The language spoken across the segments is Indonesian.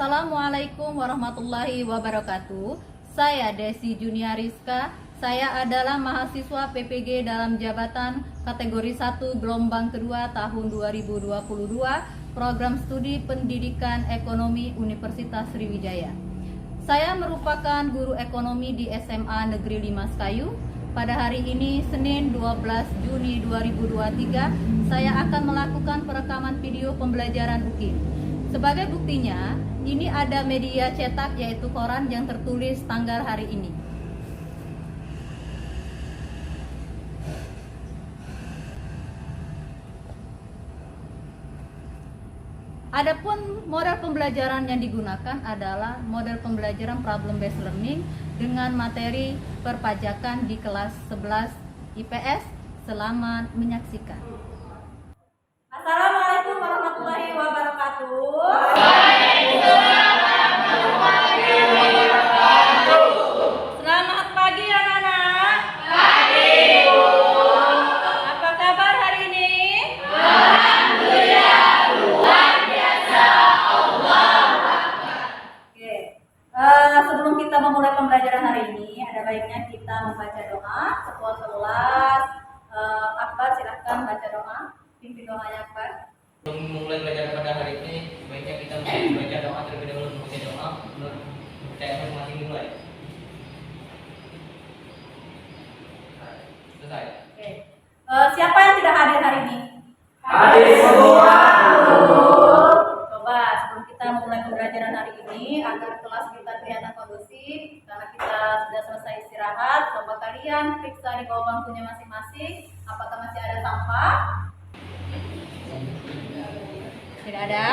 Assalamualaikum warahmatullahi wabarakatuh. Saya Desi Junia Rizka. Saya adalah mahasiswa PPG dalam jabatan kategori 1 gelombang kedua tahun 2022 Program Studi Pendidikan Ekonomi Universitas Sriwijaya. Saya merupakan guru ekonomi di SMA Negeri 5 Sekayu. Pada hari ini, Senin 12 Juni 2023, saya akan melakukan perekaman video pembelajaran UKIM. Sebagai buktinya, ini ada media cetak yaitu koran yang tertulis tanggal hari ini. Adapun model pembelajaran yang digunakan adalah model pembelajaran problem based learning dengan materi perpajakan di kelas 11 IPS. Selamat menyaksikan. Assalamualaikum warahmatullahi wabarakatuh. Selamat pagi anak-anak. Pagi, Bu. Apa kabar hari ini? Alhamdulillah, luar biasa. Allah. Oke. Sebelum kita memulai pembelajaran hari ini, ada baiknya kita membaca doa. Ketua kelas Akbar, silahkan baca doa. Pimpin doanya Akbar. Sebelum memulai pelajaran pada hari ini, sebaiknya kita membaca doa terlebih dahulu. Membaca doa menurut kepercayaan masing-masing dimulai. Selesai. Oke. Siapa yang tidak hadir hari ini? Hadir semua. Coba sebelum kita memulai pembelajaran hari ini, agar kelas kita kelihatan kondusif, karena kita sudah selesai istirahat, coba kalian periksa di bawah bangkunya masing-masing, apakah masih ada sampah? Tidak ada?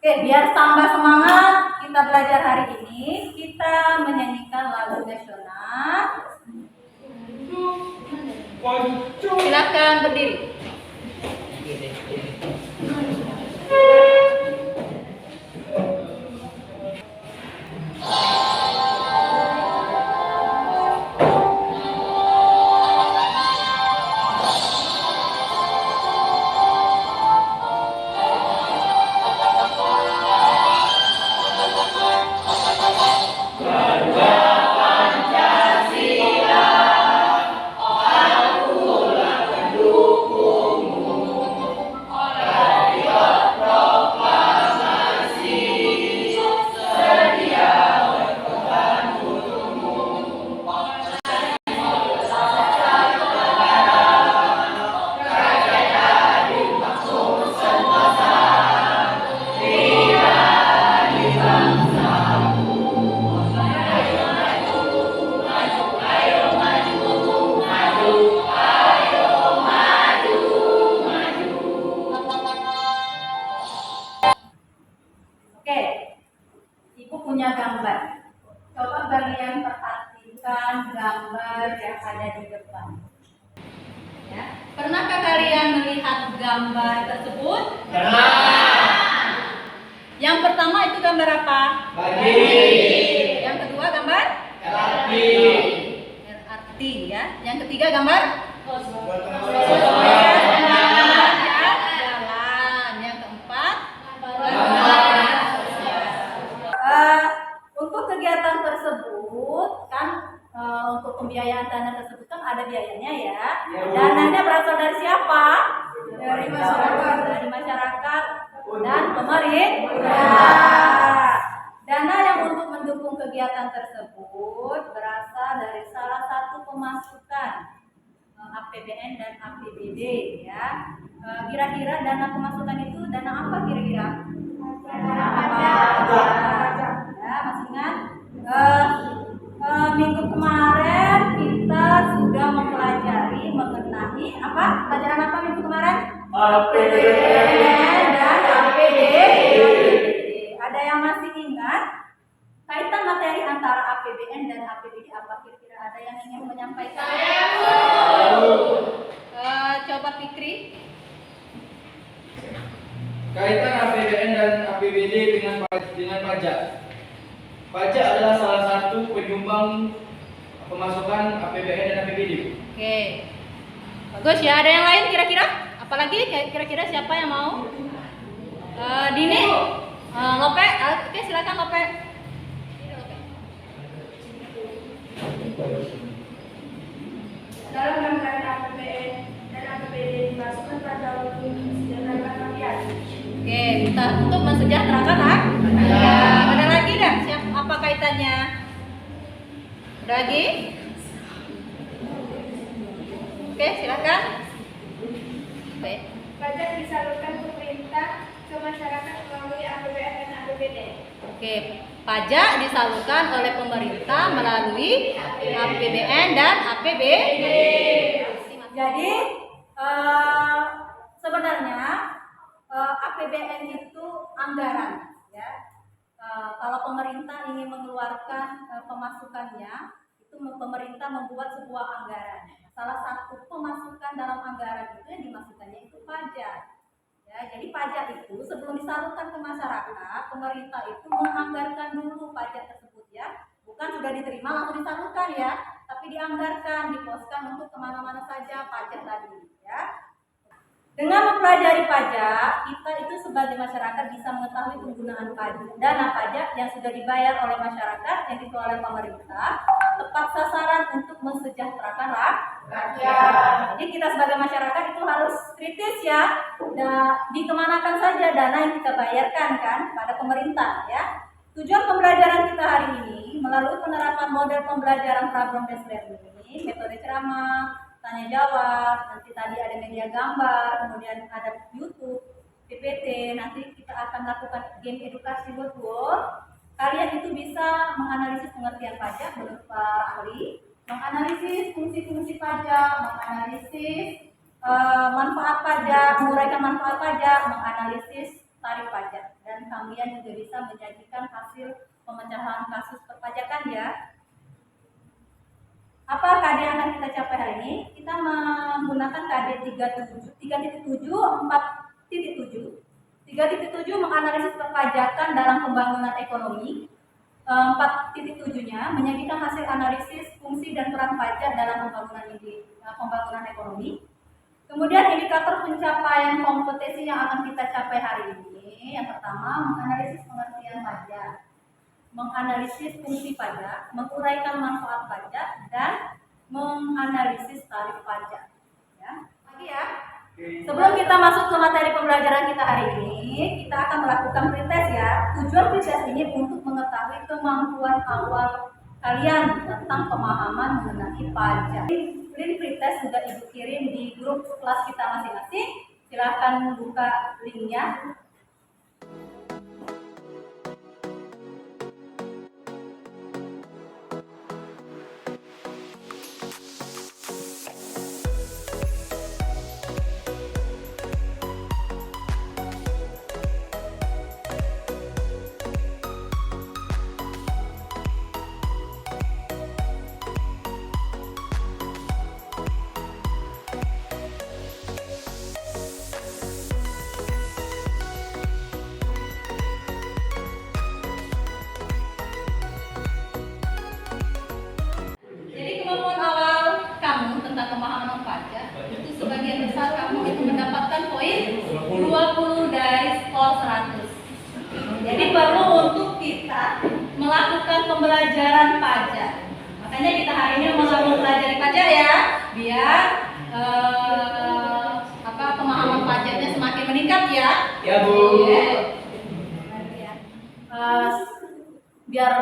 Oke, biar tambah semangat kita belajar hari ini, kita menyanyikan lagu nasional. Silakan berdiri. Punya gambar. Coba kalian perhatikan gambar yang ada di depan. Ya. Pernahkah kalian melihat gambar tersebut? Pernah. Yang pertama itu gambar apa? Bagi. Yang kedua gambar? LRT. LRT ya. Yang ketiga gambar? Jalan. Yang keempat? Untuk kegiatan tersebut kan untuk pembiayaan dana tersebut kan ada biayanya ya. Dananya berasal dari siapa? Dari masyarakat. Dari masyarakat dan pemerintah. Dana yang untuk mendukung kegiatan tersebut berasal dari salah satu pemasukan APBN dan APBD ya. Kira-kira dana pemasukan itu dana apa kira-kira? Dana pajak. Ya, masih ingat? Minggu kemarin kita sudah mempelajari mengenai apa? Pelajaran apa minggu kemarin? APBN dan APBD. Ada yang masih ingat? Kaitan materi antara APBN dan APBD apa kira-kira? Ada yang ingin menyampaikan? Coba Fikri. Kaitan APBN dan APBD dengan pajak. Pajak adalah salah satu penyumbang pemasukan APBN dan APBD. Oke. Bagus ya. Ada yang lain kira-kira? Apalagi kira-kira siapa yang mau? Dini, Lope, oke silakan Lope. Dalam anggaran APBN dan APBD dimasukkan pada waktu mensejahterakan rakyat. Oke, kita untuk mensejahterakan rakyat. Ada lagi dah? Apa kaitannya? Ada lagi? Oke, silakan. Oke. Pajak disalurkan pemerintah ke masyarakat melalui APBN dan APBD. Oke, pajak disalurkan oleh pemerintah melalui APBN dan APBD. Jadi sebenarnya APBN itu anggaran, ya. Kalau pemerintah ingin mengeluarkan pemasukannya, itu pemerintah membuat sebuah anggaran. Salah satu pemasukan dalam anggaran itu yang dimasukkannya itu pajak. Ya, jadi pajak itu sebelum disalurkan ke masyarakat, pemerintah itu menganggarkan dulu pajak tersebut, ya. Bukan sudah diterima langsung disalurkan, ya, tapi dianggarkan, diposkan untuk kemana-mana saja pajak tadi, ya. Dengan mempelajari pajak, kita itu sebagai masyarakat bisa mengetahui penggunaan pajak, dana pajak yang sudah dibayar oleh masyarakat yang dikelola oleh pemerintah tepat sasaran untuk mensejahterakan rakyat. Jadi kita sebagai masyarakat itu harus kritis, ya, dikemanakan saja dana yang kita bayarkan kan pada pemerintah, ya. Tujuan pembelajaran kita hari ini melalui penerapan model pembelajaran problem based learning, metode ceramah, tanya jawab, nanti tadi ada media gambar, kemudian ada YouTube, PPT, nanti kita akan melakukan game edukasi virtual. Kalian itu bisa menganalisis pengertian pajak menurut para ahli, menganalisis fungsi-fungsi pajak, menganalisis manfaat pajak, menguraikan manfaat pajak, menganalisis tarif pajak, dan kalian juga bisa menyajikan hasil pemecahan kasus perpajakan, ya. Apa KD yang akan kita capai hari ini? Kita menggunakan KD 3.7, 4.7. 3.7 menganalisis perpajakan dalam pembangunan ekonomi. 4.7-nya menyajikan hasil analisis fungsi dan peran pajak dalam pembangunan ekonomi. Kemudian indikator pencapaian kompetensi yang akan kita capai hari ini. Yang pertama, menganalisis pengertian pajak, menganalisis fungsi pajak, menguraikan manfaat pajak, dan menganalisis tarif pajak. Ya. Lagi, ya. Sebelum kita masuk ke materi pembelajaran kita hari ini, kita akan melakukan pretest, ya. Tujuan pretest ini untuk mengetahui kemampuan awal kalian tentang pemahaman mengenai pajak. Link pretest sudah Ibu kirim di grup kelas kita masing-masing. Silahkan buka linknya. Kemampuan awal kamu tentang pemahaman pajak itu sebagian besar kamu itu mendapatkan poin 20 dari skor 100. Jadi perlu untuk kita melakukan pembelajaran pajak. Makanya kita hari ini mau mempelajari pajak, ya, biar pemahaman pajaknya semakin meningkat, ya. Ya, Bu. Biar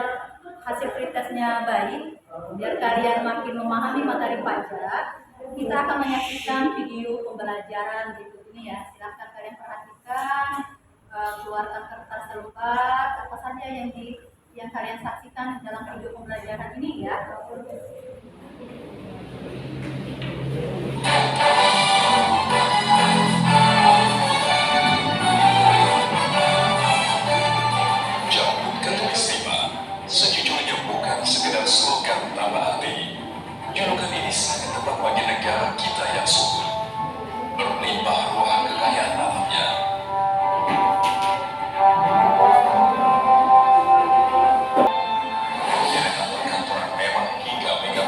hasil pretestnya baik, biar kalian makin memahami materi pajak, kita akan menyaksikan video pembelajaran berikut ini, ya. Silahkan kalian perhatikan, keluarkan kertas selembar, apa saja yang kalian saksikan dalam video pembelajaran ini, ya. Sejujurnya bukan sekedar slogan tambah hati. Julukan ini sangat tepat bagi negara kita yang subur, berlimpah ruah kekayaan alamnya. Deretan perkantoran mewah hingga mega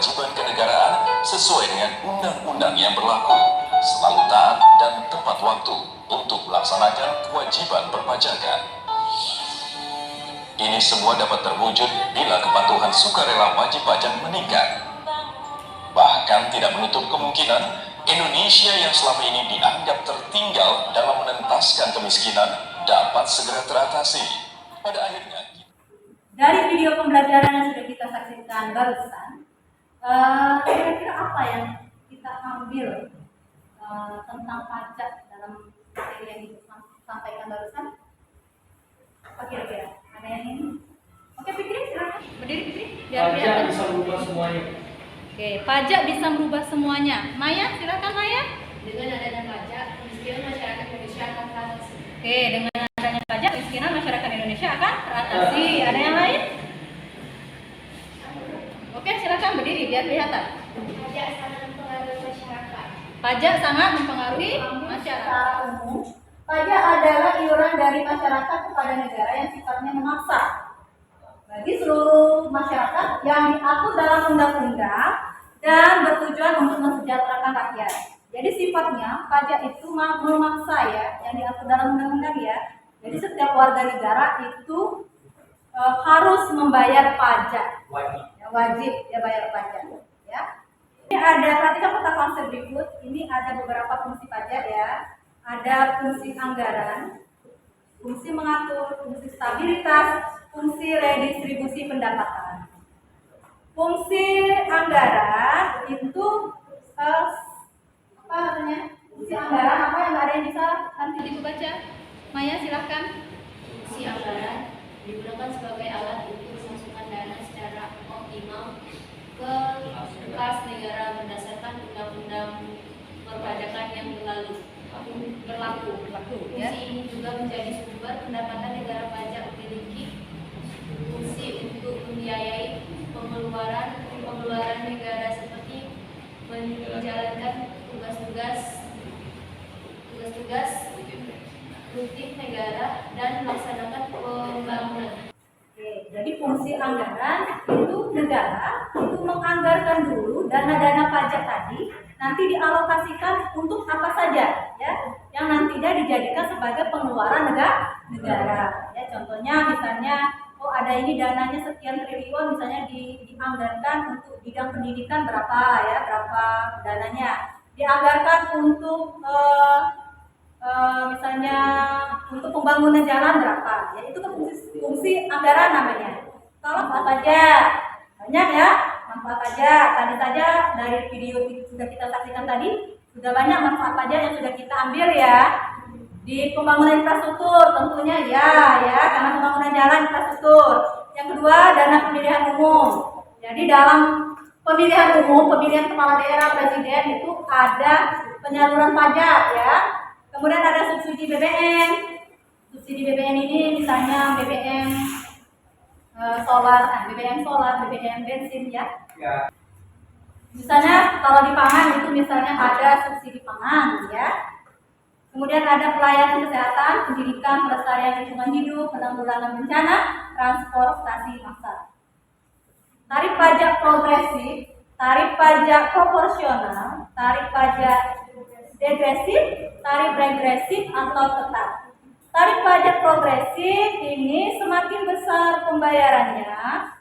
kewajiban kenegaraan sesuai dengan undang-undang yang berlaku, selalu taat dan tepat waktu untuk melaksanakan kewajiban perpajakan. Ini semua dapat terwujud bila kepatuhan sukarela wajib pajak meningkat. Bahkan tidak menutup kemungkinan Indonesia yang selama ini dianggap tertinggal dalam menentaskan kemiskinan dapat segera teratasi. Pada akhirnya, Dari video pembelajaran yang sudah kita saksikan barusan, kira-kira apa yang kita ambil tentang pajak dalam materi yang disampaikan barusan? Apa kira-kira? Ada yang ini? Oke, pikirin silahkan. Berdiri, Fikri. Biar Pajak kelihatan. bisa berubah semuanya. Oke, pajak bisa merubah semuanya. Maya, silakan Maya. Dengan adanya pajak, kemiskinan masyarakat Indonesia akan teratasi. Oke, dengan adanya pajak, kemiskinan masyarakat Indonesia akan teratasi. Ada yang lain? Oke, silakan berdiri biar kelihatan. Pajak sangat mempengaruhi masyarakat. Pajak sangat mempengaruhi masyarakat. Secara umum, pajak adalah iuran dari masyarakat kepada negara yang sifatnya memaksa bagi seluruh masyarakat yang diatur dalam undang-undang dan bertujuan untuk mensejahterakan rakyat. Jadi sifatnya pajak itu memaksa ya, yang diatur dalam undang-undang ya. Jadi setiap warga negara itu harus membayar pajak. Wajib ya bayar pajak ya. Ini ada, perhatikan peta konsep berikut. Ini ada beberapa fungsi pajak ya. Ada fungsi anggaran, fungsi mengatur, fungsi stabilitas, fungsi redistribusi pendapatan. Fungsi anggaran itu apa namanya? Fungsi anggaran apa yang ada yang bisa nanti ibu baca? Maya silahkan. Fungsi anggaran digunakan sebagai alat untuk memasukkan dana secara optimal ke kas negara berdasarkan undang-undang perpajakan yang berlaku. Ya. Fungsi ini juga menjadi sumber pendapatan negara. Pajak memiliki fungsi untuk membiayai pengeluaran negara seperti menjalankan tugas-tugas rutin negara dan melaksanakan pembangunan. Jadi fungsi anggaran itu negara itu menganggarkan dulu dana-dana pajak tadi nanti dialokasikan untuk apa saja ya yang nantinya dijadikan sebagai pengeluaran negara ya. Contohnya misalnya ada ini dananya sekian triliun misalnya dianggarkan untuk bidang pendidikan berapa dananya, dianggarkan untuk misalnya untuk pembangunan jalan berapa ya, itu kan fungsi anggaran namanya. Kalau manfaat pajak banyak ya, manfaat pajak tadi saja dari video sudah kita saksikan tadi sudah banyak manfaat pajak yang sudah kita ambil ya. Di pembangunan infrastruktur tentunya ya karena pembangunan jalan infrastruktur. Yang kedua dana pemilihan umum. Jadi dalam pemilihan umum, pemilihan kepala daerah, presiden itu ada penyaluran pajak ya. Kemudian ada subsidi BBM. Subsidi BBM ini misalnya BBM solar, BBM bensin ya. Misalnya kalau di pangan itu misalnya ada subsidi pangan ya. Kemudian ada pelayanan kesehatan, pendidikan, pelestarian lingkungan hidup, penanggulangan bencana, transportasi massal. Tarif pajak progresif, tarif pajak proporsional, tarif pajak degresif, tarif regresif atau tetap. Tarif pajak progresif ini semakin besar pembayarannya,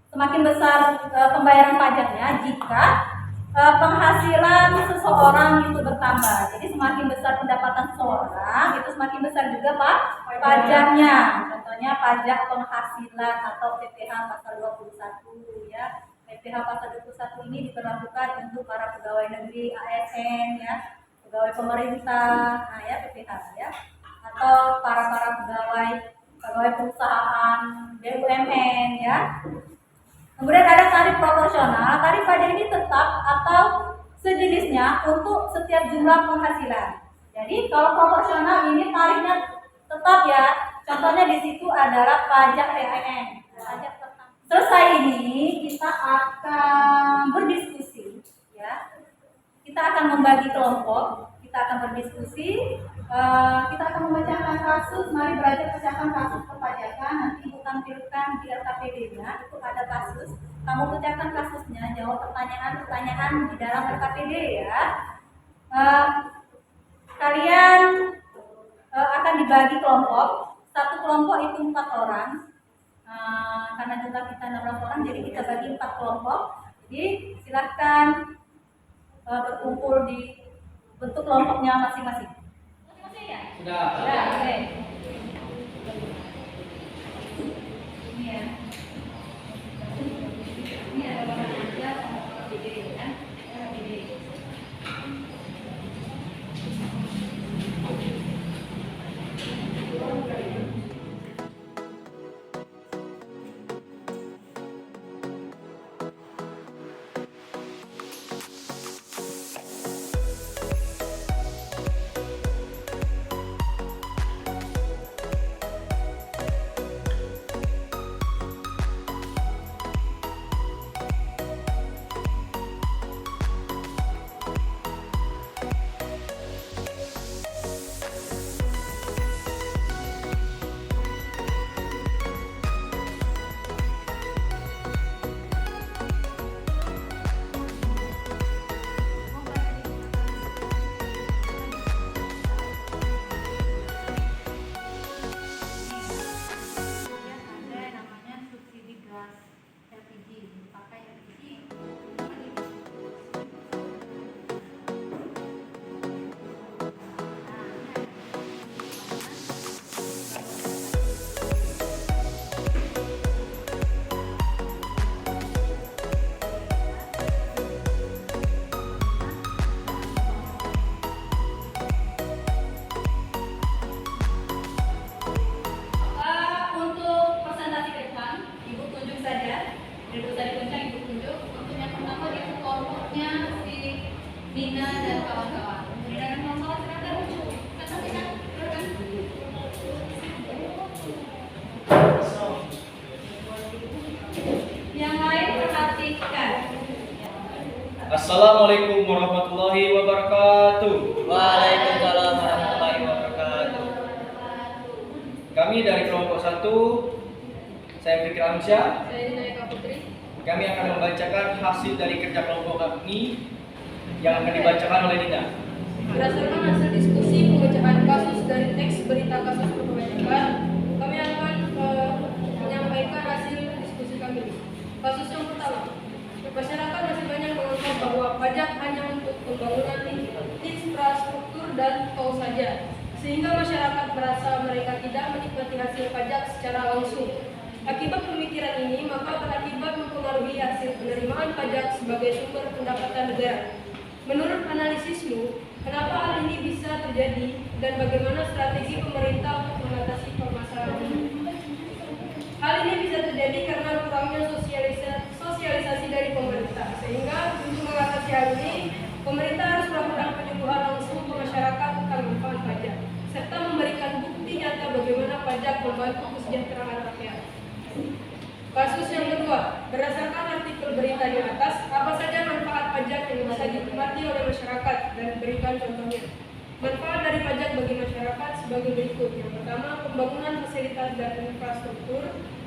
semakin besar pembayaran pajaknya jika penghasilan seseorang itu bertambah. Jadi semakin besar pendapatan seseorang, itu semakin besar juga pajaknya. Contohnya pajak penghasilan atau PPh pasal 21 ya. PPh pasal 21 ini diberlakukan untuk para pegawai negeri ASN ya, pegawai pemerintah, nah ya PPh ya. Atau para pegawai perusahaan BUMN ya. Kemudian ada tarif proporsional. Tarif pajak ini tetap atau sejenisnya untuk setiap jumlah penghasilan. Jadi kalau proporsional ini tarifnya tetap ya. Contohnya di situ adalah pajak PPN. Pajak tetap. Selesai ini kita akan berdiskusi ya. Kita akan membagi kelompok, kita akan berdiskusi, kita akan membacakan kasus. Mari belajar pecahkan kasus perpajakan. Nanti Ibu tampilkan di LKPD-nya, itu ada kasus kamu bacakan kasusnya, jawab pertanyaan-pertanyaan di dalam LKPD ya. Kalian akan dibagi kelompok. Satu kelompok itu 4 orang. Karena jumlah kita 16 orang, jadi kita bagi 4 kelompok. Jadi silahkan berkumpul di bentuk kelompoknya masing-masing. Masing-masing ya? Sudah. Sudah, oke. Ini ya. Ini ada bahan aja sama LKPD kan? LKPD. Ada namanya subsidi gas LPG, pakai LPG. Untuk presentasi ke depan, Ibu tunjuk saja. Tidak usah dikuncang, Ibu tunjuk. Untuk yang pertama itu kelompoknya si Nina dan kawan-kawan. Nina dan kawan-kawan silakan. Silakan. Yang lain perhatikan. Assalamualaikum warahmatullahi wabarakatuh. Waalaikumsalam warahmatullahi wabarakatuh. Kami dari kelompok 1, saya Fikri Amsyah. Saya Nina Eka Putri. Kami akan membacakan hasil dari kerja kelompok kami yang akan dibacakan oleh Nina. Berdasarkan hasil diskusi pembacaan kasus dari teks berita kasus perpajakan, kami akan menyampaikan hasil diskusi kami. Kasus yang pertama, masyarakat masih banyak menganggap bahwa pajak hanya untuk pembangunan infrastruktur dan tol saja, sehingga masyarakat merasa mereka tidak menikmati hasil pajak secara langsung. Akibat pemikiran ini, maka berakibat mempengaruhi hasil penerimaan pajak sebagai sumber pendapatan negara. Menurut analisismu, kenapa hal ini bisa terjadi dan bagaimana strategi pemerintah untuk mengatasi permasalahan ini? Hal ini bisa terjadi karena kurangnya sosialisasi dari pemerintah, sehingga untuk mengatasi hal ini, pemerintah harus melakukan penyuluhan langsung ke masyarakat tentang manfaat pajak, serta memberikan bukti nyata bagaimana pajak membantu kesejahteraan rakyat. Kasus yang kedua, berdasarkan artikel berita di atas, apa saja manfaat pajak yang bisa dinikmati oleh masyarakat dan berikan contohnya. Manfaat dari pajak bagi masyarakat sebagai berikut. Yang pertama, pembangunan fasilitas dan infrastruktur.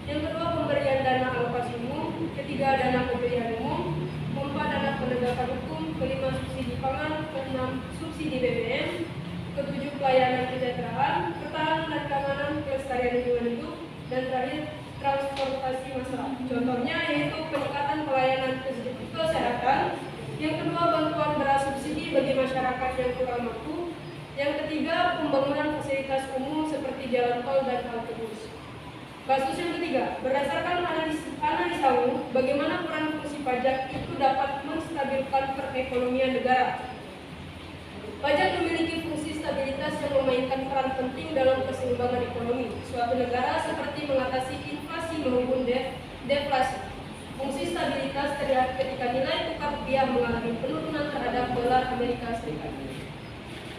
Yang kedua, pemberian dana alokasi umum. Ketiga, dana pemilihan umum. Keempat, dana penegakan hukum. Kelima, subsidi pangan. Keenam, subsidi BBM. Ketujuh, pelayanan kesejahteraan, pertahanan dan keamanan, kelestarian lingkungan hidup. Dan terakhir, transportasi massal. Contohnya yaitu peningkatan pelayanan kesehatan. Yang kedua, bantuan beras subsidi bagi masyarakat yang kurang mampu. Yang ketiga, pembangunan fasilitas umum seperti jalan tol dan halte bus. Kasus yang ketiga, berdasarkan analisamu, bagaimana peran fungsi pajak itu dapat menstabilkan perekonomian negara. Pajak memiliki fungsi stabilitas yang memainkan peran penting dalam keseimbangan ekonomi suatu negara seperti mengatasi inflasi maupun deflasi. Fungsi stabilitas terlihat ketika nilai tukar rupiah mengalami penurunan terhadap dolar Amerika Serikat.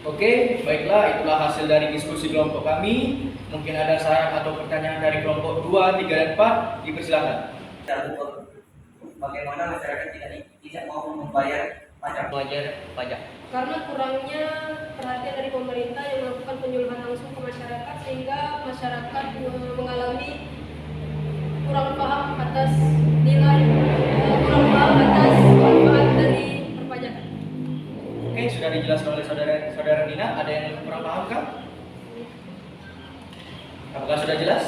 Oke, baiklah, itulah hasil dari diskusi kelompok kami. Mungkin ada saran atau pertanyaan dari kelompok 2, 3, dan 4, dipersilakan. Bagaimana masyarakat tidak mau membayar pajak? Karena kurangnya perhatian dari pemerintah yang melakukan penyuluhan langsung ke masyarakat, sehingga masyarakat mengalami kurang paham atas nilai Ada yang kurang paham kah? Apakah sudah jelas?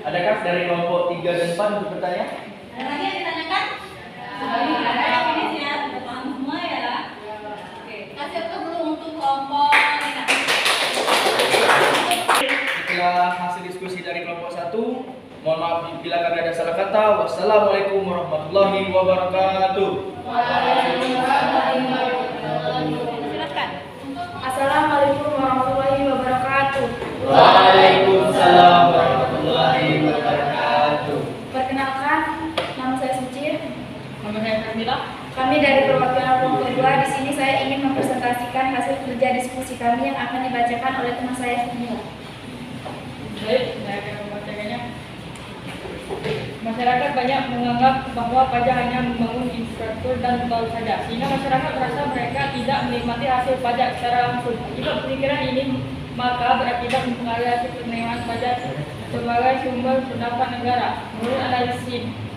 Adakah dari kelompok 3 dan 4 untuk bertanya? Ada lagi yang ditanyakan? Ada yang finish ya, sudah paham semua ya. Oke, kasih waktu dulu untuk kelompok Lina. Setelah hasil diskusi dari kelompok 1, mohon maaf bila kami ada salah kata. Wassalamualaikum warahmatullahi wabarakatuh. Silakan. Assalamualaikum warahmatullahi wabarakatuh. Waalaikumsalam warahmatullahi wabarakatuh. Perkenalkan, nama saya Suci. Nama saya Kamila. Kami dari perwakilan kelompok 2. Di sini saya ingin mempresentasikan hasil kerja diskusi kami yang akan dibacakan oleh teman saya Kamila. Baik, saya akan membacakannya. Masyarakat banyak menganggap bahwa pajak hanya membangun infrastruktur dan tol saja, sehingga masyarakat merasa mereka tidak menikmati hasil pajak secara langsung. Jika pemikiran ini maka berakibat mempengaruhi hasil penerimaan pajak sebagai sumber pendapat negara. Menurut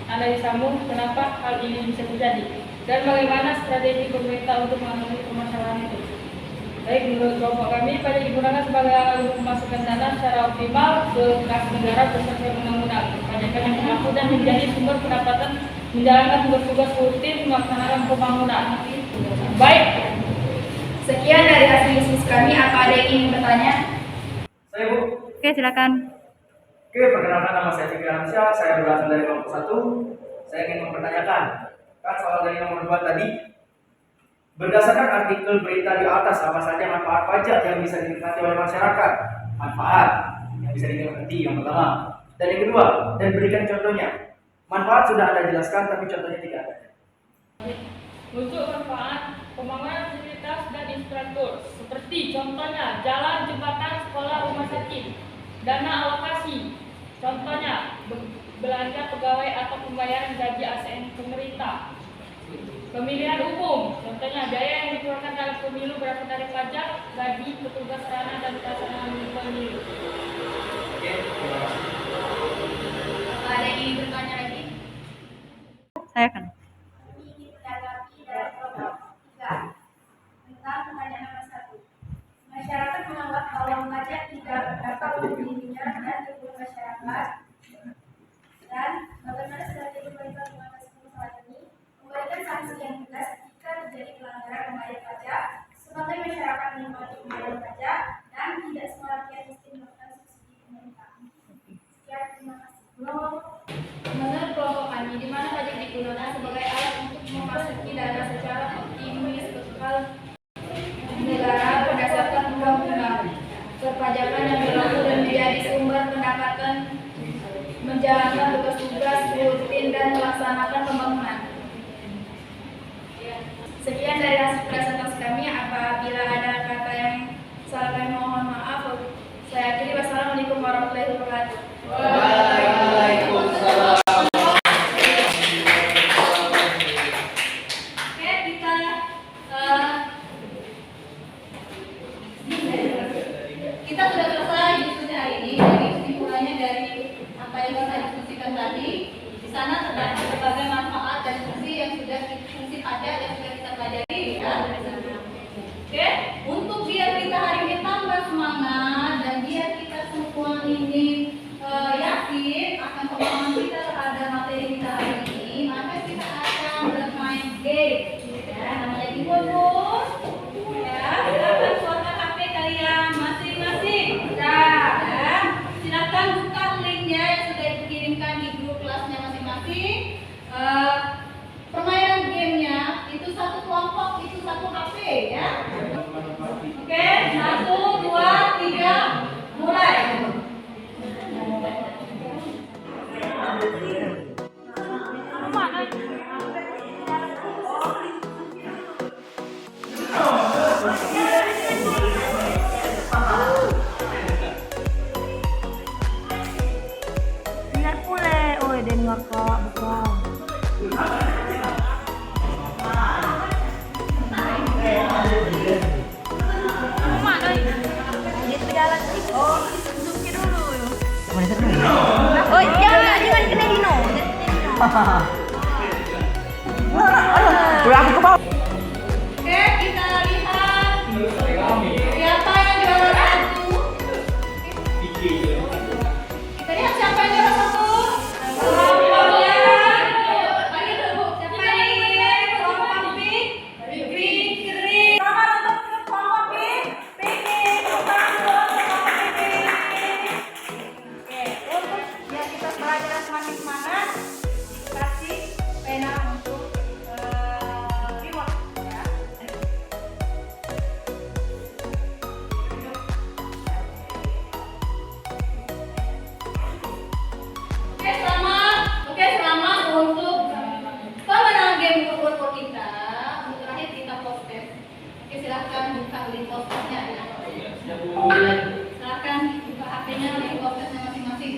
analisamu, kenapa hal ini bisa terjadi? Dan bagaimana strategi pemerintah untuk mengatasi permasalahan itu? Baik, menurut kelompok kami, pajak digunakan sebagai alat untuk memasukkan dana secara optimal ke kas negara berdasarkan undang-undang perpajakan yang berlaku dan menjadi sumber pendapatan menjalankan tugas-tugas rutin melaksanakan pembangunan. Baik, Sekian dari hasil diskusi kami. Apa ada yang ingin bertanya? Saya Bu. Oke, silakan. Oke, perkenalkan nama saya Fikri Hamsyah. Saya berasal dari kelompok 1. Saya ingin mempertanyakan, kan soal dari nomor 2 tadi. Berdasarkan artikel berita di atas, apa saja manfaat pajak yang bisa dinikmati oleh masyarakat? Manfaat yang bisa dinikmati yang pertama. Dan yang kedua, dan berikan contohnya. Manfaat sudah Anda jelaskan, tapi contohnya tidak ada. untuk manfaat pembangunan fasilitas dan infrastruktur, seperti contohnya jalan, jembatan, sekolah, rumah sakit, dana alokasi, contohnya belanja pegawai atau pembayaran gaji ASN pemerintah. Pemilihan umum, contohnya biaya yang dikeluarkan dalam pemilu berasal dari pajak, gaji, petugas sarana dan prasarana pemilu. Oke, terima kasih. Apa ada yang ingin bertanya lagi? Saya kan. Ingin menanggapi dari kelompok 3 tentang pertanyaan nomor 1. Masyarakat menganggap bahwa pajak tidak dapat dirinya dan tubuh masyarakat, dan bagaimana strategi pemerintah mengatasi masalah ini? Memberikan sanksi yang tegas jika terjadi pelanggaran membayar pajak, sebagai masyarakat menikmati pembayaran pajak dan tidak semua rakyat miskin melakukan subsidi pemerintah. Sekian, terima kasih. Menurut kelompok kami, di mana pajak digunakan sebagai alat untuk memasuki dana secara optimis ke negara berdasarkan undang-undang perpajakan yang berlaku dan menjadi sumber pendapatan menjalankan tugas-tugas rutin dan melaksanakan pembangunan. Sekian dari hasil presentasi kami. Apabila ada kata yang salah kami mohon maaf. Saya akhiri. Wassalamualaikum warahmatullahi wabarakatuh. Waalaikumsalam. Oke, kita sudah selesai diskusi hari ini. Jadi kesimpulannya dari apa yang kita diskusikan tadi, di sana terdapat berbagai manfaat dan fungsi pajak yang sudah kita pelajari ya. Oke, untuk biar kita hari ini tambah semangat dan biar kita semua ini yakin akan pemahaman kita terhadap materi kita hari ini, maka kita akan bermain game. Ya, namanya bonus. Ya, silakan keluarkan HP kalian masing-masing. Ya, silakan buka linknya yang sudah dikirimkan di grup kelasnya masing-masing. Permainan gamenya itu satu kelompok, itu satu HP ya. Oke, 1, 2, 3, mulai. Benar pula, oh dengar kak, bukan. Gitu jalan. Oh, duduknya dulu. Oh, jangan kena dino. Udah aku ke bawah. link postnya ya. Silakan buka HP-nya, link postnya masing-masing.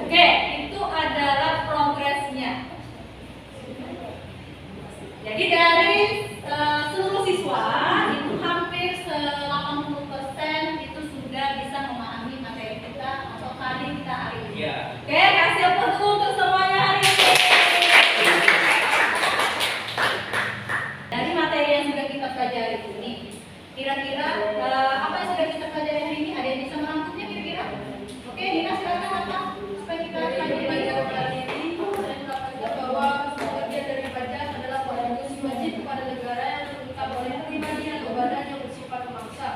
Oke, itu adalah progresnya. Jadi dari seluruh siswa itu hampir 80% itu sudah bisa memahami materi kita atau tadi kita hari ini. Oke, kasih applause dulu untuk semuanya hari ini. Dari materi yang sudah kita pelajari ini, kira-kira apa yang sudah kita pelajari hari ini? Ada yang bisa merangkumnya kira-kira? Oke, Dina silakan apa? Supaya kita pelajari hari ini. Saya mengatakan bahwa sebagian dari pajak adalah kontribusi wajib kepada negara yang terungkap oleh pribadi atau badan yang bersifat memaksa.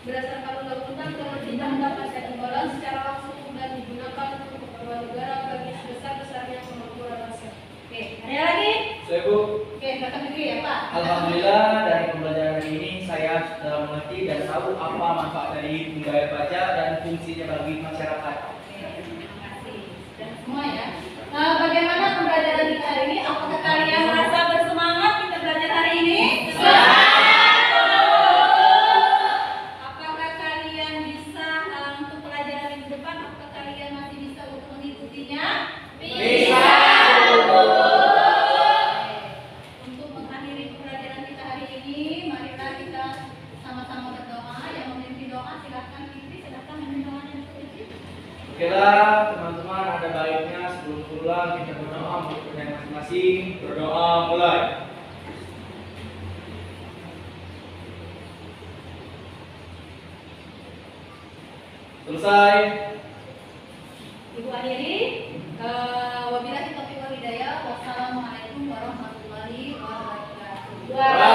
Berdasarkan undang-undang kalau tidak mendapatkan imbalan secara langsung dan digunakan untuk keperluan negara bagi sebesar-besarnya kemampuan bangsa. Oke, ada lagi? Saya Bu. Oke, silakan dulu ya Pak. Alhamdulillah dari pembelajaran ini saya sudah mengerti dan tahu apa manfaat dari pembayaran pajak dan fungsinya bagi masyarakat. Terima kasih. Dan semua ya. Bagaimana pembelajaran kita hari ini? Apakah kalian merasa bersemangat kita belajar hari ini? Apakah kalian bisa untuk pelajaran minggu depan? Apakah kalian masih bisa untuk mengikutinya? Bisa. Untuk mengakhiri pembelajaran kita hari ini, marilah kita sama-sama berdoa. Yang memimpin doa silakan silakan memimpin doanya. Oke lah teman-teman, ada baiknya sebelum pulang kita berdoa untuk pertanyaan masing-masing. Berdoa mulai. Selesai. Ibu akhiri, wabillahi taufiq wal hidayah. Wassalamualaikum warahmatullahi wabarakatuh.